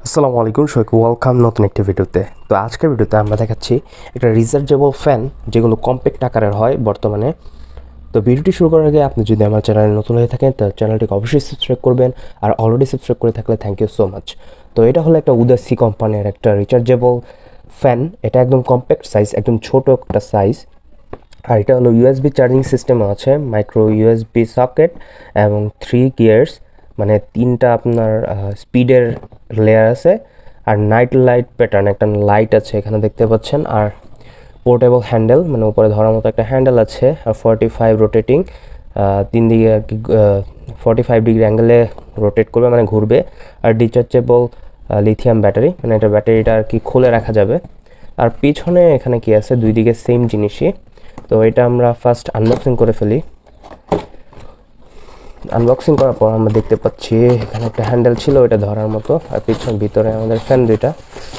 আসসালামু আলাইকুম সবাইকে ওয়েলকাম নতুন একটি ভিডিওতে। তো আজকের ভিডিওতে আমরা দেখাচ্ছি একটা রিচার্জেবল ফ্যান যেগুলো কম্প্যাক্ট আকারের হয় বর্তমানে। তো ভিডিওটি শুরু করার আগে আপনি যদি আমার চ্যানেলে নতুন হয়ে থাকেন তো চ্যানেলটিকে অবশ্যই সাবস্ক্রাইব করবেন, আর অলরেডি সাবস্ক্রাইব করে থাকলে থ্যাংক ইউ সো মাচ। তো এটা হলো একটা উদাসী কোম্পানির একটা রিচার্জেবল ফ্যান। এটা একদম কম্প্যাক্ট সাইজ, একদম ছোট একটা সাইজ। আর এটা হলো ইউএসবি চার্জিং সিস্টেমও আছে, মাইক্রো ইউএসবি সকেট এবং 3 গিয়ার্স, মানে 3টা আপনার স্পিডের লেয়ার আছে। আর নাইট লাইট প্যাটার্ন একটা লাইট আছে এখানে দেখতে পাচ্ছেন। আর পোর্টেবল হ্যান্ডেল, মানে উপরে ধরার মতো একটা হ্যান্ডেল আছে। আর 45 রোটেটিং, 3 দিকে আর কি 45 ডিগ্রি অ্যাঙ্গেলে রোটেট করবে, মানে ঘুরবে। আর রিচার্জেবল লিথিয়াম ব্যাটারি, মানে এটা ব্যাটারিটা আর কি খুলে রাখা যাবে। আর পিছনে এখানে কি আছে, দুই দিকে সেম জিনিসই। তো এটা আমরা ফার্স্ট আনবক্সিং করে ফেলি। আনবক্সিং করার পর আমরা দেখতে পাচ্ছি এখানে একটা হ্যান্ডেল ছিল ওটা ধরার মতো, আর পিছন ভিতরে আমাদের ফ্যান দুইটা।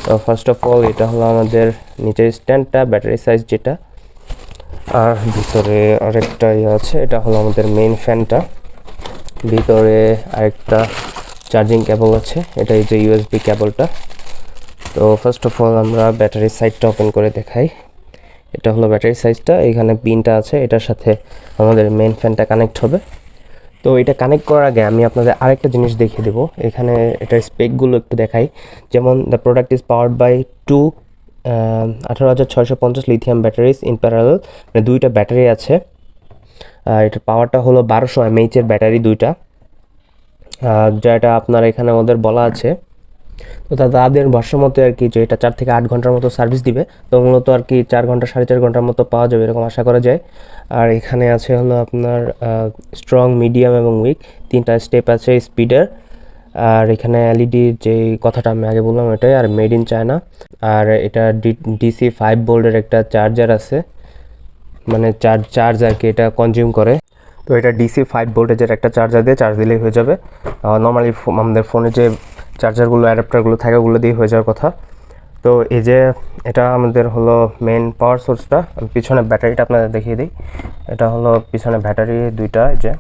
তো ফার্স্ট অফ অল এটা হলো আমাদের নিচের স্ট্যান্ডটা, ব্যাটারি সাইজ যেটা। আর ভিতরে আরেকটা আছে, এটা হলো আমাদের মেইন ফ্যানটা। ভিতরে আরেকটা চার্জিং কেবল আছে, এটা এই যে ইউএসবি কেবলটা। তো ফার্স্ট অফ অল আমরা ব্যাটারি সাইডটা ওপেন করে দেখাই। এটা হলো ব্যাটারি সাইজটা, এখানে পিনটা আছে, এটার সাথে আমাদের মেইন ফ্যানটা কানেক্ট হবে। তো এটা কানেক্ট করার আগে আমি আপনাদের আরেকটা জিনিস দেখিয়ে দেবো। এখানে এটার স্পেকগুলো একটু দেখাই। যেমন the product is powered by 18,650 lithium batteries in parallel, মানে দুইটা ব্যাটারি আছে। এটার পাওয়ারটা হলো 1200 mAh ব্যাটারি দুইটা, যেটা আপনার এখানে ওদের বলা আছে। তো তাদের ভাষ্য মতে আর কি যে এটা 4 থেকে 8 ঘন্টার মতো সার্ভিস দিবে। তো মূলত আর কি 4 ঘন্টা 4.5 ঘন্টার মতো পাওয়া যাবে এরকম আশা করা যায়। আর এখানে আছে হলো আপনার স্ট্রং, মিডিয়াম এবং উইক, 3টা স্টেপ আছে স্পিডের। আর এখানে এলইডি যে কথাটা আমি আগে বললাম এটাই, আর মেড ইন চায়না। আর এটা ডিসি 5 ভোল্টের একটা চার্জার আছে, মানে চার্জ আর কি এটা কনজিউম করে। তো এটা ডিসি 5 ভোল্টেজের একটা চার্জার দিয়ে চার্জ দিলেই হয়ে যাবে। নর্মালি আমাদের ফোনে যে চার্জারগুলো, অ্যাডাপ্টারগুলো থাকে ওগুলো দিয়ে হয়ে যাওয়ার কথা। তো এই যে এটা আমাদের হলো মেন পাওয়ার সোর্সটা। আমি পিছনে ব্যাটারিটা আপনাদের দেখিয়ে দিই। এটা হলো পিছনে ব্যাটারি দুইটা, এই যে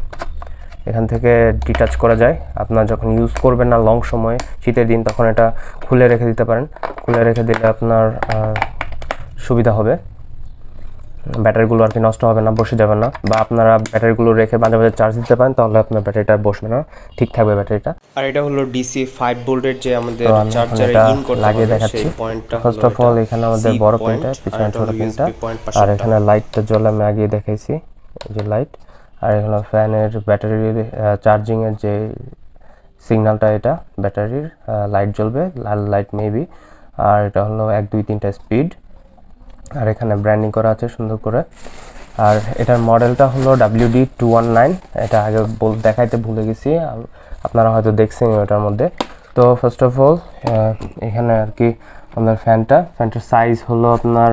এখান থেকে ডিটাচ করা যায়। আপনার যখন ইউজ করবেন না লং সময়, শীতের দিন, তখন এটা খুলে রেখে দিতে পারেন। খুলে রেখে দিলে আপনার সুবিধা হবে, ব্যাটারিগুলো আর কি নষ্ট হবে না, বসে যাবে না। বা আপনারা ব্যাটারিগুলো রেখে মাঝে মাঝে চার্জ দিতে পারেন, তাহলে আপনার ব্যাটারিটা বসবে না, ঠিক থাকবে ব্যাটারিটা। আর এটা হলো ডিসি 5 ভোল্টের যে আমাদের চার্জারে ইন করতে লাগিয়ে হবে দেখাচ্ছি। সেই পয়েন্টটা। ফার্স্ট অফ অল এখানে আমাদের বড় পিনটা, পিছনে ছোট পিনটা, আর এখানে লাইটটা জ্বলে আমি আগে দেখাইছি, এই যে লাইট। আর এখানে ফ্যানের ব্যাটারির চার্জিংয়ের যে সিগন্যালটা, এটা ব্যাটারির লাইট জ্বলবে, লাল লাইট মেবি। আর এটা হলো 1 2 3টা স্পিড। আর এখানে ব্র্যান্ডিং করা আছে সুন্দর করে। আর এটার মডেলটা হলো WD219। এটা আগে দেখাইতে ভুলে গেছি, আপনারা হয়তো দেখছেন ওটার মধ্যে। তো ফার্স্ট অফ অল এখানে আর কি আপনার ফ্যানটার সাইজ হলো আপনার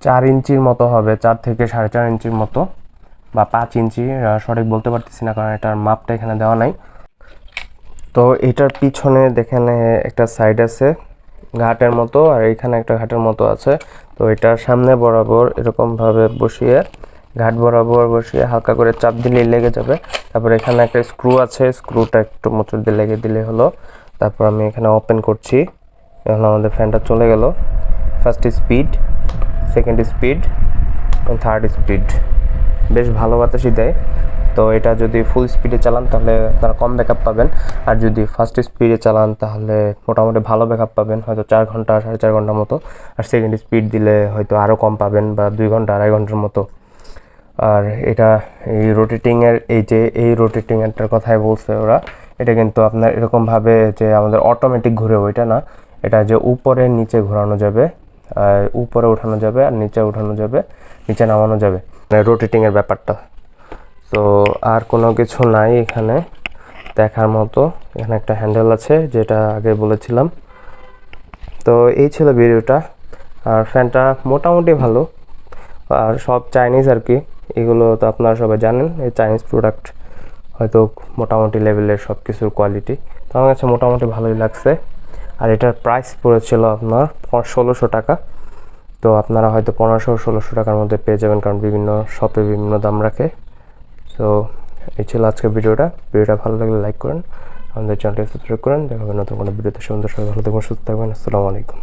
4 ইঞ্চির মতো হবে, 4 থেকে 4.5 ইঞ্চির মতো, বা 5 ইঞ্চি, সঠিক বলতে পারতেছি না কারণ এটার মাপটা এখানে দেওয়া নাই। তো এটার পিছনে দেখেন একটা সাইড আছে ঘাটের মতো, আর এইখানে একটা ঘাটের মতো আছে। তো এটার সামনে বরাবর এরকমভাবে বসিয়ে, ঘাট বরাবর বসিয়ে হালকা করে চাপ দিলেই লেগে যাবে। তারপর এখানে একটা স্ক্রু আছে, স্ক্রুটা একটু মোচড় দিয়ে লেগে দিলে হলো। তারপর আমি এখানে ওপেন করছি, এখন আমাদের ফ্যানটা চলে গেল। ফার্স্ট স্পিড, সেকেন্ড স্পিড এবং থার্ড স্পিড, বেশ ভালো বাতাসই দেয়। তো এটা যদি ফুল স্পিডে চালান তাহলে আপনারা কম ব্যাকআপ পাবেন, আর যদি ফার্স্ট স্পিডে চালান তাহলে মোটামুটি ভালো ব্যাকআপ পাবেন, হয়তো 4 ঘন্টা 4.5 ঘন্টার মতো। আর সেকেন্ড স্পিড দিলে হয়তো আরও কম পাবেন, বা 2 ঘন্টা 2.5 ঘন্টার মতো। আর এটা এই রোটেটিংয়ের, এই রোটেটিংয়েরটার কথাই বলছে ওরা। এটা কিন্তু আপনার এরকমভাবে যে আমাদের অটোমেটিক ঘুরে, ওইটা না, এটা যে উপরে নিচে ঘোরানো যাবে, উপরে উঠানো যাবে, আর নিচে উঠানো যাবে, নিচে নামানো যাবে, মানে রোটেটিংয়ের ব্যাপারটা। তো আর কোনো কিছু নাই এখানে দেখার মতো। এখানে একটা হ্যান্ডেল আছে যেটা আগে বলেছিলাম। তো এই ছিল ভিডিওটা। আর ফ্যানটা মোটামুটি ভালো, আর সব চাইনিজ আর কি, এগুলো তো আপনারা সবাই জানেন, এই চাইনিজ প্রোডাক্ট হয়তো মোটামুটি লেভেলের সব কিছুর কোয়ালিটি। তো আমার কাছে মোটামুটি ভালোই লাগছে। আর এটার প্রাইস পড়েছিল আপনার 1600 টাকা। তো আপনারা হয়তো 1500-1600 টাকার মধ্যে পেয়ে যাবেন, কারণ বিভিন্ন শপে বিভিন্ন দাম রাখে। সো এই ছিল আজকের ভিডিওটা ভালো লাগলে লাইক করেন, আমাদের চ্যানেলটি সাবস্ক্রাইব করেন। দেখা হবে নতুন কোনো ভিডিওতে। সুন্দর সবাই ভালো থাকবেন, সুস্থ থাকবেন। আসসালামু আলাইকুম।